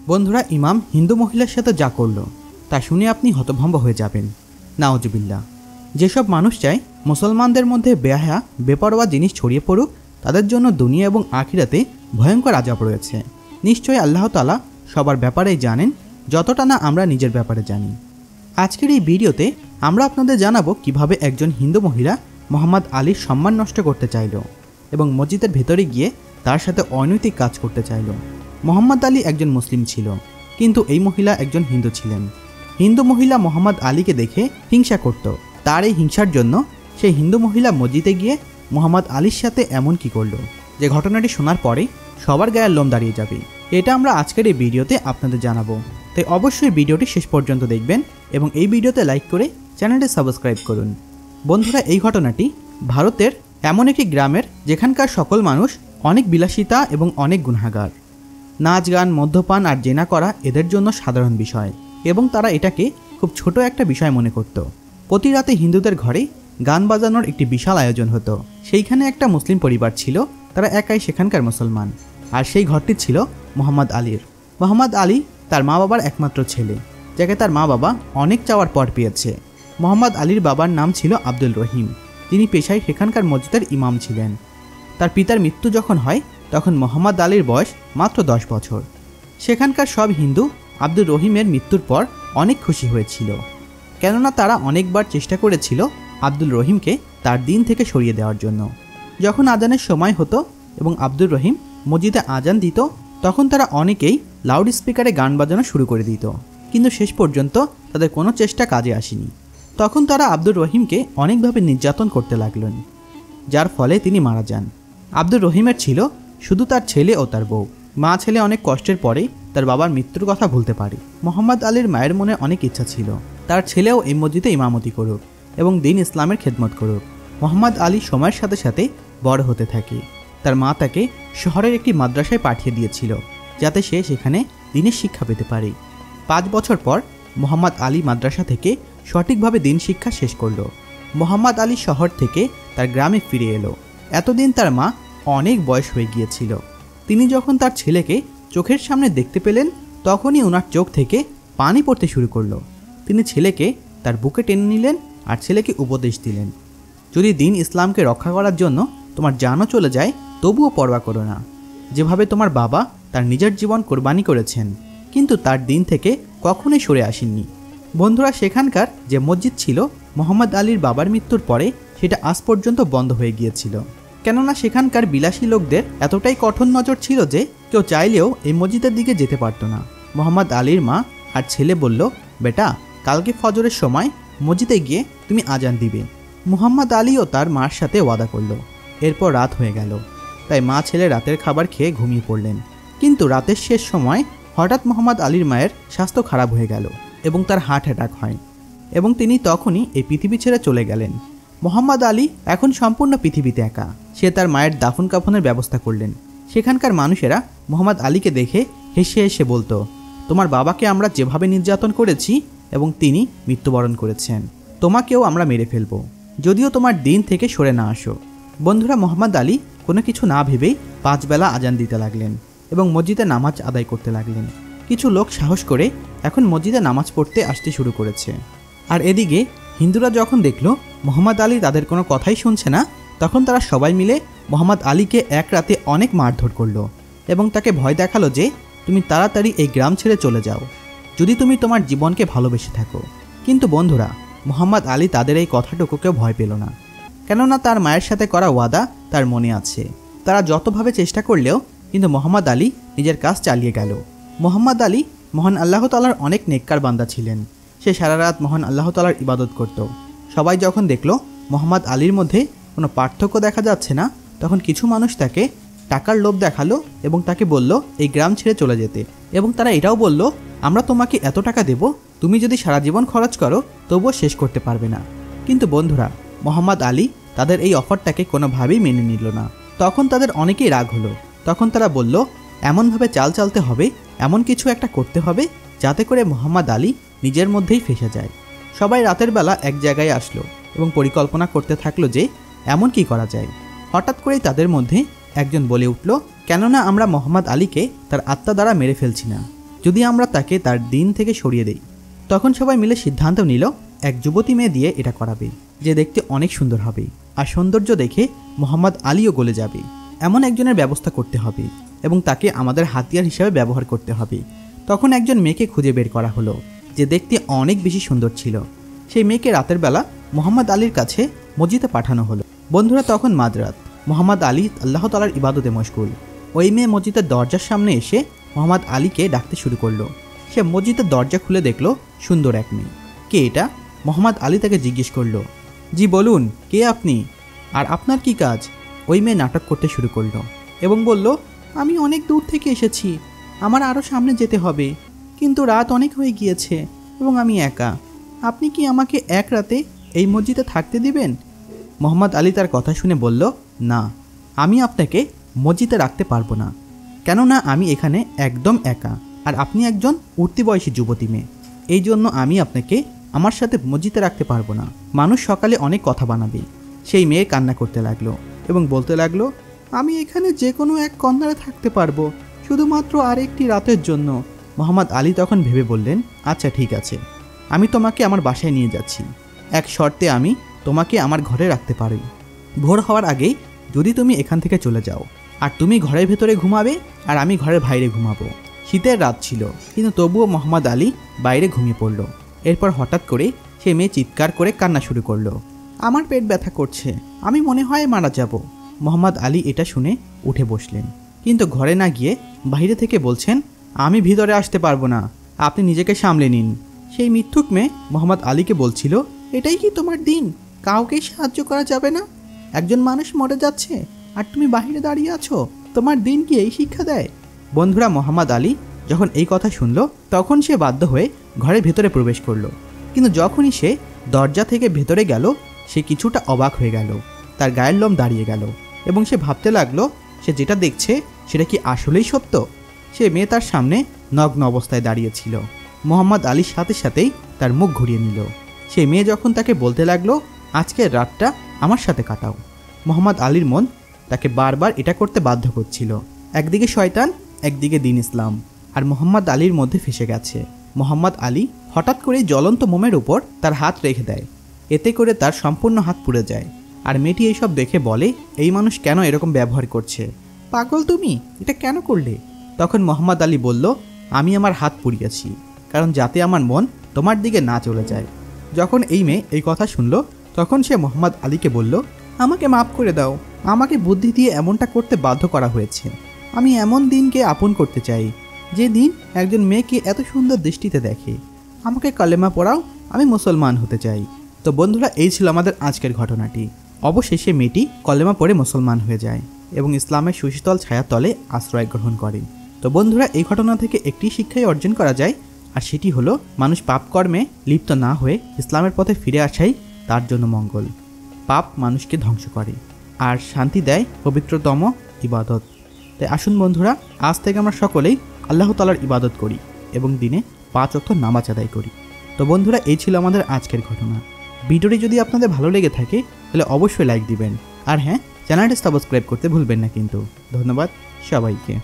বন্ধুরা, ইমাম হিন্দু মহিলার সাথে যা করলো তা শুনে আপনি হতভম্ব হয়ে যাবেন। নাউজুবিল্লাহ। যেসব মানুষ চায় মুসলমানদের মধ্যে বেহায়া বেপরোয়া জিনিস ছড়িয়ে পড়ুক, তাদের জন্য দুনিয়া এবং আখিরাতে ভয়ঙ্কর আযাব রয়েছে। নিশ্চয়ই আল্লাহ তাআলা সবার ব্যাপারেই জানেন, যতটা না আমরা নিজের ব্যাপারে জানি। আজকের এই ভিডিওতে আমরা আপনাদের জানাবো কিভাবে একজন হিন্দু মহিলা মোহাম্মদ আলীর সম্মান নষ্ট করতে চাইল এবং মসজিদের ভেতরে গিয়ে তার সাথে অনৈতিক কাজ করতে চাইল। মোহাম্মদ আলী একজন মুসলিম ছিল, কিন্তু এই মহিলা একজন হিন্দু ছিলেন। হিন্দু মহিলা মোহাম্মদ আলীকে দেখে হিংসা করত। তার এই হিংসার জন্য সেই হিন্দু মহিলা মসজিদে গিয়ে মোহাম্মদ আলীর সাথে এমন কি করলো যে ঘটনাটি শোনার পরেই সবার গায়ের লোম দাঁড়িয়ে যাবে। এটা আমরা আজকের এই ভিডিওতে আপনাদের জানাবো, তাই অবশ্যই ভিডিওটি শেষ পর্যন্ত দেখবেন এবং এই ভিডিওতে লাইক করে চ্যানেলটি সাবস্ক্রাইব করুন। বন্ধুরা, এই ঘটনাটি ভারতের এমন একটি গ্রামের, যেখানকার সকল মানুষ অনেক বিলাসিতা এবং অনেক গুনাহগার। নাচ গান, মদ্যপান আর জেনা করা এদের জন্য সাধারণ বিষয় এবং তারা এটাকে খুব ছোট একটা বিষয় মনে করত। প্রতি রাতে হিন্দুদের ঘরে গান বাজানোর একটি বিশাল আয়োজন হতো। সেইখানে একটা মুসলিম পরিবার ছিল, তারা একাই সেখানকার মুসলমান, আর সেই ঘরটি ছিল মোহাম্মদ আলীর। মোহাম্মদ আলী তার মা বাবার একমাত্র ছেলে, যাকে তার মা বাবা অনেক চাওয়ার পর পেয়েছে। মোহাম্মদ আলীর বাবার নাম ছিল আব্দুল রহিম, তিনি পেশায় সেখানকার মসজিদের ইমাম ছিলেন। তার পিতার মৃত্যু যখন হয় তখন মোহাম্মদ আলীর বয়স মাত্র 10 বছর। সেখানকার সব হিন্দু আব্দুল রহিমের মৃত্যুর পর অনেক খুশি হয়েছিল, কেননা তারা অনেকবার চেষ্টা করেছিল আব্দুল রহিমকে তার দিন থেকে সরিয়ে দেওয়ার জন্য। যখন আজানের সময় হতো এবং আব্দুল রহিম মসজিদে আজান দিত, তখন তারা অনেকেই লাউড স্পিকারে গান বাজানো শুরু করে দিত, কিন্তু শেষ পর্যন্ত তাদের কোনো চেষ্টা কাজে আসেনি। তখন তারা আব্দুল রহিমকে অনেকভাবে নির্যাতন করতে লাগলেন, যার ফলে তিনি মারা যান। আব্দুল রহিমের ছিল শুধু তার ছেলে ও তার বউ। মা ছেলে অনেক কষ্টের পরেই তার বাবার মৃত্যুর কথা ভুলতে পারে। মোহাম্মদ আলীর মায়ের মনে অনেক ইচ্ছা ছিল তার ছেলেও এই মসজিদে ইমামতি করুক এবং দিন ইসলামের খেদমত করুক। মোহাম্মদ আলী সময়ের সাথে সাথে বড় হতে থাকে। তার মা তাকে শহরের একটি মাদ্রাসায় পাঠিয়ে দিয়েছিল, যাতে সে সেখানে দিনের শিক্ষা পেতে পারে। 5 বছর পর মোহাম্মদ আলী মাদ্রাসা থেকে সঠিকভাবে দিন শিক্ষা শেষ করল। মোহাম্মদ আলী শহর থেকে তার গ্রামে ফিরে এলো। এতদিন তার মা অনেক বয়স হয়ে গিয়েছিল। তিনি যখন তার ছেলেকে চোখের সামনে দেখতে পেলেন, তখনই ওনার চোখ থেকে পানি পড়তে শুরু করলো। তিনি ছেলেকে তার বুকে টেনে নিলেন আর ছেলেকে উপদেশ দিলেন, যদি দিন ইসলামকে রক্ষা করার জন্য তোমার জানও চলে যায়, তবুও পরোয়া করো না। যেভাবে তোমার বাবা তার নিজের জীবন কোরবানি করেছেন, কিন্তু তার দিন থেকে কখনোই সরে আসেননি। বন্ধুরা, সেখানকার যে মসজিদ ছিল মোহাম্মদ আলীর বাবার মৃত্যুর পরে, সেটা আজ পর্যন্ত বন্ধ হয়ে গিয়েছিল, কেননা সেখানকার বিলাসী লোকদের এতটাই কঠোর নজর ছিল যে কেউ চাইলেও এই মসজিদের দিকে যেতে পারত না। মোহাম্মদ আলীর মা আর ছেলে বলল, বেটা, কালকে ফজরের সময় মসজিদে গিয়ে তুমি আজান দিবে। মোহাম্মদ আলীও তার মার সাথে ওয়াদা করল। এরপর রাত হয়ে গেল, তাই মা ছেলে রাতের খাবার খেয়ে ঘুমিয়ে পড়লেন। কিন্তু রাতের শেষ সময় হঠাৎ মোহাম্মদ আলীর মায়ের স্বাস্থ্য খারাপ হয়ে গেল এবং তার হার্ট অ্যাটাক হয় এবং তিনি তখনই এই পৃথিবী ছেড়ে চলে গেলেন। মোহাম্মদ আলী এখন সম্পূর্ণ পৃথিবীতে একা। সে তার মায়ের দাফন কাফনের ব্যবস্থা করলেন। সেখানকার মানুষেরা মোহাম্মদ আলীকে দেখে হেসে হেসে বলতো, তোমার বাবাকে আমরা যেভাবে নির্যাতন করেছি এবং তিনি মৃত্যুবরণ করেছেন, তোমাকেও আমরা মেরে ফেলবো, যদিও তোমার দিন থেকে সরে না আসো। বন্ধুরা, মোহাম্মদ আলী কোনো কিছু না ভেবেই 5 বেলা আজান দিতে লাগলেন এবং মসজিদে নামাজ আদায় করতে লাগলেন। কিছু লোক সাহস করে এখন মসজিদে নামাজ পড়তে আসতে শুরু করেছে। আর এদিকে হিন্দুরা যখন দেখল মোহাম্মদ আলী তাদের কোনো কথাই শুনছে না, তখন তারা সবাই মিলে মোহাম্মদ আলীকে এক রাতে অনেক মারধর করলো এবং তাকে ভয় দেখালো যে তুমি তাড়াতাড়ি এই গ্রাম ছেড়ে চলে যাও, যদি তুমি তোমার জীবনকে ভালোবেসে থাকো। কিন্তু বন্ধুরা, মোহাম্মদ আলী তাদের এই কথাটুকুকেও ভয় পেল না, কেননা তার মায়ের সাথে করা ওয়াদা তার মনে আছে। তারা যতভাবে চেষ্টা করলেও কিন্তু মোহাম্মদ আলী নিজের কাজ চালিয়ে গেল। মোহাম্মদ আলী মহান আল্লাহ তাআলার অনেক নেককার বান্দা ছিলেন। সে সারা রাত মহান আল্লাহ তাআলার ইবাদত করত। সবাই যখন দেখল মোহাম্মদ আলীর মধ্যে কোনো পার্থক্য দেখা যাচ্ছে না, তখন কিছু মানুষ তাকে টাকার লোভ দেখালো এবং তাকে বলল এই গ্রাম ছেড়ে চলে যেতে। এবং তারা এটাও বলল, আমরা তোমাকে এত টাকা দেব, তুমি যদি সারা জীবন খরচ করো তবুও শেষ করতে পারবে না। কিন্তু বন্ধুরা, মোহাম্মদ আলী তাদের এই অফারটাকে কোনোভাবেই মেনে নিল না। তখন তাদের অনেকেই রাগ হলো। তখন তারা বলল, এমনভাবে চাল চালতে হবে, এমন কিছু একটা করতে হবে যাতে করে মোহাম্মদ আলী নিজের মধ্যেই ফেঁসে যায়। সবাই রাতের বেলা এক জায়গায় আসলো এবং পরিকল্পনা করতে থাকলো যে এমন কি করা যায়। হঠাৎ করেই তাদের মধ্যে একজন বলে উঠল, কেননা আমরা মোহাম্মদ আলীকে তার আত্মা দ্বারা মেরে ফেলছি না, যদি আমরা তাকে তার দিন থেকে সরিয়ে দেই। তখন সবাই মিলে সিদ্ধান্ত নিল এক যুবতী মেয়ে দিয়ে এটা করাবে, যে দেখতে অনেক সুন্দর হবে আর সৌন্দর্য দেখে মোহাম্মদ আলীও গলে যাবে। এমন একজনের ব্যবস্থা করতে হবে এবং তাকে আমাদের হাতিয়ার হিসাবে ব্যবহার করতে হবে। তখন একজন মেয়েকে খুঁজে বের করা হলো যে দেখতে অনেক বেশি সুন্দর ছিল। সেই মেয়েকে রাতের বেলা মোহাম্মদ আলীর কাছে মসজিদে পাঠানো হলো। বন্ধুরা, তখন মাঝরাত। মোহাম্মদ আলী আল্লাহ তাআলার ইবাদতে মশগুল। ওই মেয়ে মসজিদের দরজার সামনে এসে মোহাম্মদ আলীকে ডাকতে শুরু করলো। সে মসজিদের দরজা খুলে দেখলো সুন্দর এক মেয়ে। কে এটা? মোহাম্মদ আলী তাকে জিজ্ঞেস করলো। জি বলুন, কে আপনি আর আপনার কি কাজ? ওই মেয়ে নাটক করতে শুরু করলো এবং বলল, আমি অনেক দূর থেকে এসেছি, আমার আরও সামনে যেতে হবে, কিন্তু রাত অনেক হয়ে গিয়েছে এবং আমি একা। আপনি কি আমাকে এক রাতে এই মসজিদে থাকতে দিবেন? মোহাম্মদ আলী তার কথা শুনে বলল, না, আমি আপনাকে মসজিদে রাখতে পারবো না, কেননা আমি এখানে একদম একা আর আপনি একজন উঠতি বয়সী যুবতী মেয়ে। এই জন্য আমি আপনাকে আমার সাথে মসজিদে রাখতে পারবো না। মানুষ সকালে অনেক কথা বানাবে। সেই মেয়ে কান্না করতে লাগলো এবং বলতে লাগলো, আমি এখানে যে কোনো এক কর্নারে থাকতে পারবো, শুধুমাত্র আরেকটি রাতের জন্য। মোহাম্মদ আলী তখন ভেবে বললেন, আচ্ছা ঠিক আছে, আমি তোমাকে আমার বাসায় নিয়ে যাচ্ছি। এক শর্তে আমি তোমাকে আমার ঘরে রাখতে পারি। ভোর হওয়ার আগেই যদি তুমি এখান থেকে চলে যাও, আর তুমি ঘরের ভেতরে ঘুমাবে আর আমি ঘরের বাইরে ঘুমাবো। শীতের রাত ছিল, কিন্তু তবুও মোহাম্মদ আলী বাইরে ঘুমিয়ে পড়ল। এরপর হঠাৎ করে সে মেয়ে চিৎকার করে কান্না শুরু করলো, আমার পেট ব্যথা করছে, আমি মনে হয় মারা যাব। মোহাম্মদ আলী এটা শুনে উঠে বসলেন, কিন্তু ঘরে না গিয়ে বাইরে থেকে বলছেন, আমি ভিতরে আসতে পারবো না, আপনি নিজেকে সামলে নিন। সেই মিথ্যুক মেয়ে মোহাম্মদ আলীকে বলছিল, এটাই কি তোমার দিন? কাউকে সাহায্য করা যাবে না? একজন মানুষ মরে যাচ্ছে আর তুমি বাইরে দাঁড়িয়ে আছো, তোমার দিন কি এই শিক্ষা দেয়? বন্ধুরা, মোহাম্মদ আলী যখন এই কথা শুনল তখন সে বাধ্য হয়ে ঘরের ভেতরে প্রবেশ করলো। কিন্তু যখনই সে দরজা থেকে ভেতরে গেল, সে কিছুটা অবাক হয়ে গেল। তার গায়ের লোম দাঁড়িয়ে গেল এবং সে ভাবতে লাগলো সে যেটা দেখছে সেটা কি আসলেই সত্য। সে মেয়ে তার সামনে নগ্ন অবস্থায় দাঁড়িয়েছিল। মোহাম্মদ আলীর সাথে সাথেই তার মুখ ঘুরিয়ে নিল। সেই মেয়ে যখন তাকে বলতে লাগলো, আজকের রাতটা আমার সাথে কাটাও, মোহাম্মদ আলীর মন তাকে বারবার এটা করতে বাধ্য করছিল। একদিকে শয়তান, একদিকে দ্বীন ইসলাম, আর মোহাম্মদ আলীর মধ্যে ফেসে গেছে। মোহাম্মদ আলী হঠাৎ করে জ্বলন্ত মোমের উপর তার হাত রেখে দেয়, এতে করে তার সম্পূর্ণ হাত পুড়ে যায়। আর মেয়েটি এইসব দেখে বলে, এই মানুষ কেন এরকম ব্যবহার করছে? পাগল তুমি, এটা কেন করলে? তখন মোহাম্মদ আলী বলল, আমি আমার হাত পুড়িয়েছি কারণ যাতে আমার মন তোমার দিকে না চলে যায়। যখন এই মেয়ে এই কথা শুনল তখন সে মোহাম্মদ আলীকে বলল, আমাকে মাফ করে দাও, আমাকে বুদ্ধি দিয়ে এমনটা করতে বাধ্য করা হয়েছে। আমি এমন দিনকে আপন করতে চাই যে দিন একজন মেয়েকে এত সুন্দর দৃষ্টিতে দেখে। আমাকে কালেমা পড়াও, আমি মুসলমান হতে চাই। তো বন্ধুরা, এই ছিল আমাদের আজকের ঘটনাটি। অবশেষে মেয়েটি কলেমা পড়ে মুসলমান হয়ে যায় এবং ইসলামের সুশীতল ছায়াতলে আশ্রয় গ্রহণ করে। তো বন্ধুরা, এই ঘটনা থেকে একটি শিক্ষাই অর্জন করা যায়, আর সেটি হলো মানুষ পাপকর্মে লিপ্ত না হয়ে ইসলামের পথে ফিরে আসাই তার জন্য মঙ্গল। পাপ মানুষকে ধ্বংস করে আর শান্তি দেয় পবিত্রতম ইবাদত। তাই আসুন বন্ধুরা, আজ থেকে আমরা সকলেই আল্লাহ তাআলার ইবাদত করি এবং দিনে 5 ওয়াক্ত নামাজ আদায় করি। তো বন্ধুরা, এই ছিল আমাদের আজকের ঘটনা। ভিডিওটি যদি আপনাদের ভালো লেগে থাকে তাহলে অবশ্যই লাইক দিবেন, আর হ্যাঁ, চ্যানেলটি সাবস্ক্রাইব করতে ভুলবেন না কিন্তু। ধন্যবাদ সবাইকে।